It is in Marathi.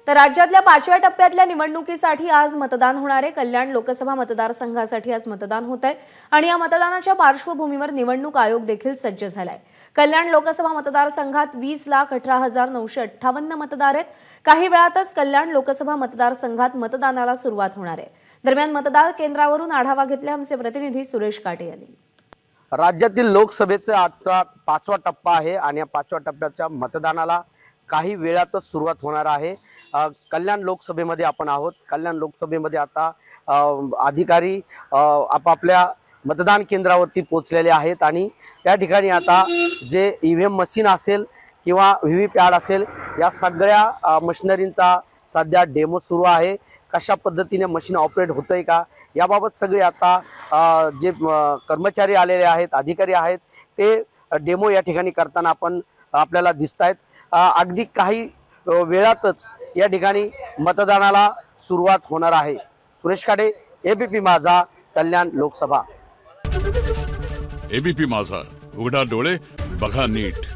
तर राज्यातल्या 5व्या टप्प्यातल्या निवडणुकीसाठी आज मतदान होणार आहे। कल्याण लोकसभा मतदारसंघासाठी आज मतदान होत आहे आणि या मतदानाच्या पार्श्वभूमीवर निवडणूक आयोग देखील सज्ज झालाय। कल्याण लोकसभा मतदारसंघात 20,18,958 मतदार आहेत। काही वेळातच कल्याण लोकसभा मतदारसंघात मतदानाला सुरुवात होणार आहे। दरम्यान मतदार केंद्रावरून आढावा घेतला आमचे प्रतिनिधी सुरेश काटे यांनी। राज्यातील लोकसभेचा आजचा 5वा टप्पा आहे आणि या 5व्या टप्प्याच्या मतदानाला काही वेळातच सुरुवात होणार आहे। कल्याण लोकसभेमध्ये आपण आहोत। कल्याण लोकसभेमध्ये आता अधिकारी आपापल्या मतदान केंद्रावरती पोहोचलेले आहेत आणि त्या ठिकाणी आता जे ईव्हीएम मशीन असेल किंवा व्हीव्हीपॅट असेल या सगळ्या मशिनरींचा सध्या डेमो सुरू आहे। कशा पद्धतीने मशीन ऑपरेट होतंय का याबाबत सगळे आता जे कर्मचारी आलेले आहेत, अधिकारी आहेत, ते डेमो या ठिकाणी करताना आपल्याला दिसतायत। अगदी काही वेळातच या ठिकाणी मतदानाला सुरुवात होणार आहे। सुरेश काटे, एबीपी माझा, कल्याण लोकसभा। एबीपी माझा, उघडा डोळे बघा नीट।